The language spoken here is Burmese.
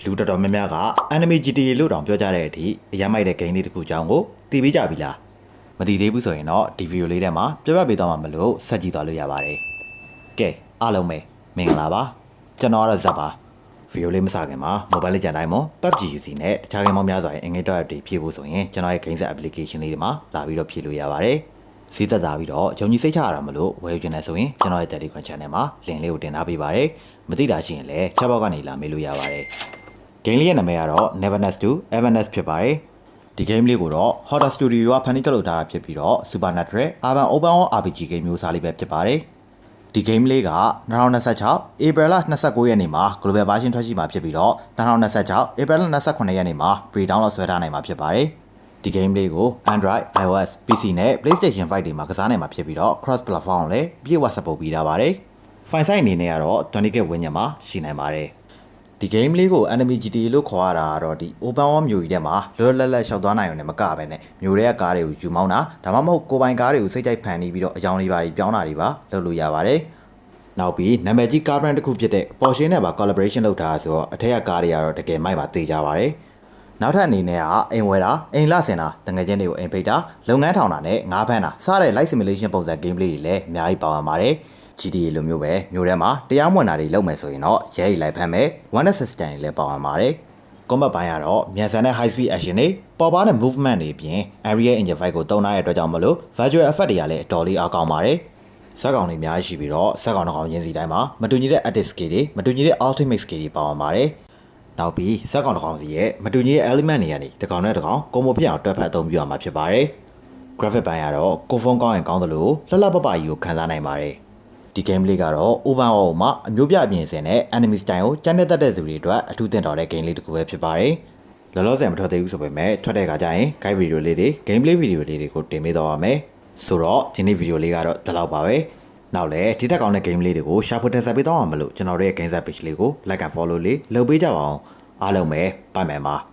လူတော်တော်များများက Enemy GTA လို့တောင်ပြောကြတဲ့အထိအရမ်းမိုက်တဲ့ game လေးတစ်ခုအကြောင်းကိုသိပေးကြပြီလားမသိသေးဘူးဆိုရင်တော့ဒီဗီဒီယိုလေးထဲမှာပြပြပေးသွားမှာမလို့ဆက်ကြည့်သွားလို့ရပါတယ်ကဲအားလုံးပဲမင်္ဂလာပါကျွန်တော်ကတော့ဇက်ပါဗီဒီယိုလေးမစခင်မှာ Mobile Legends တိုင်းမှာ PUBG UC နဲ့တခြား game ပေါင်းများစွာရဲ့အင်္ဂလိပ်တော့ app တွေဖြည့်ဖို့ဆိုရင်ကျွန်တော်ရဲ့ game set application လေးတွေမှာလာပြီးတော့ဖြည့်လို့ရပါတယ်စီးသက်သာပြီးတော့ဂျုံကြီးစိတ်ချရတာမလို့ဝယ်ယူခြင်းနဲ့ဆိုရင်ကျွန်တော်ရဲ့ Telegram channel မှာ link လေးကိုတင်ထားပေးပါတယ်မသိတာရှိရင်လည်း chat box ကနေလာမေးလို့ရပါတယ် game လေးရဲ့နာမည်ကတော့ Neverness to Everness ဖြစ်ပါတယ်ဒီ game လေးကိုတော့ Hotter Studio ကဖန်တီးထုတ်လုပ်ထားတာဖြစ်ပြီးတော့ Supernatural Urban Open World RPG game မျိုးစားလေးပဲဖြစ်ပါတယ်ဒီ game လေးက2026 April 29ရက်နေ့မှာ Global Version ထွက်ရှိမှာဖြစ်ပြီးတော့2026 April 28ရက်နေ့မှာ Pre-download ဆွဲထားနိုင်မှာဖြစ်ပါတယ်ဒီ game လေးကို Android, iOS, PC နဲ့ PlayStation 5 တွေမှာကစားနိုင်မှာဖြစ်ပြီးတော့ cross platform ကိုလည်းပြေဝ support ပေးထားပါတယ် file size အနေနဲ့ကတော့ 20GB ဝန်းကျင်မှာရှိနိုင်ပါတယ်ဒီ game လေးကို Enemy GTA လို့ခေါ်ရတာကတော့ဒီ Open World မျိုးကြီးထဲမှာလွတ်လွတ်လပ်လပ်ရှောက်သွားနိုင်ရုံနဲ့မကပဲနဲ့မျိုးတွေကကားတွေကိုယူမောင်းတာဒါမှမဟုတ်ကိုယ်ပိုင်ကားတွေကိုစိတ်ကြိုက်ဖန်တီးပြီးတော့အကြောင်းလေးပါပြောင်းတာတွေပါလုပ်လို့ရပါတယ်နောက်ပြီးနာမည်ကြီးကား brand တစ်ခုဖြစ်တဲ့ Porsche နဲ့ပါ collaboration လုပ်ထားဆိုတော့အထက်ကကားတွေကတော့တကယ်မိုက်ပါသေးကြပါတယ်နောက်ထပ်အနေနဲ့ကအိမ်ဝဲတာအိမ်လဆင်တာတငယ်ချင်းတွေကိုအိမ်ဖိတ်တာလုပ်ငန်းထောင်တာနဲ့ငါးဖမ်းတာစတဲ့ live simulation ပုံစံ game လေးတွေလည်းအများကြီးပါဝင်ပါတယ် GTA လိုမျိုးပဲမျိုးထဲမှာတရားမဝင်တာတွေလုပ်မယ်ဆိုရင်တော့ရဲရီလိုက်ဖမ်းမယ် one assistant တွေလည်းပါဝင်ပါတယ် combat ဘိုင်းကတော့မြန်ဆန်တဲ့ high speed action တွေပေါ်ပါတဲ့ movement တွေအပြင် Unreal Engine 5ကိုသုံးထားတဲ့အတွက်ကြောင့်မလို့ virtual effect တွေကလည်းအတော်လေးအားကောင်းပါတယ်ဇက်ကောင်တွေအများကြီးရှိပြီးတော့ဇက်ကောင်တစ်ကောင်ချင်းစီတိုင်းမှာမတူညီတဲ့ edit skill တွေမတူညီတဲ့ ultimate skill တွေပါဝင်ပါတယ်နောက်ပြီးဇက်ကောင်တစ်ကောင်စီရဲ့မတူညီတဲ့ element တွေကနေတစ်ကောင်နဲ့တစ်ကောင်ကွန်ဘိုဖြစ်အောင်တွဲဖက်အသုံးပြုရမှာဖြစ်ပါတယ် graphic ဘိုင်းကတော့ကိုဖုန်းကောင်းရင်ကောင်းသလိုလှလှပပကြီးကိုခံစားနိုင်ပါတယ်ဒီ game လေးကတော့ Open World မှာအမျိုးပြအပြင်စင်နဲ့ enemy style ကိုကြမ်းတက်တဲ့သူတွေအတွက်အထူးသင့်တော်တဲ့ game လေးတစ်ခုပဲဖြစ်ပါတယ်။လောလောဆယ်မထွက်သေးဘူးဆိုပေမဲ့ထွက်တဲ့အခါကျရင် guide video လေးတွေ gameplay video လေးတွေကိုတင်ပေးသွားပါမယ်။ဆိုတော့ဒီနေ့ video လေးကတော့ဒီလောက်ပါပဲ။နောက်လည်းဒီတက်ကောင်းတဲ့ game လေးတွေကိုရှာဖွေတင်ဆက်ပေးသွားမှာမလို့ကျွန်တော်တို့ရဲ့ game set page လေးကို like and follow လေးလုပ်ပေးကြပါအောင်။အားလုံးပဲပိုင်မယ်ပါ။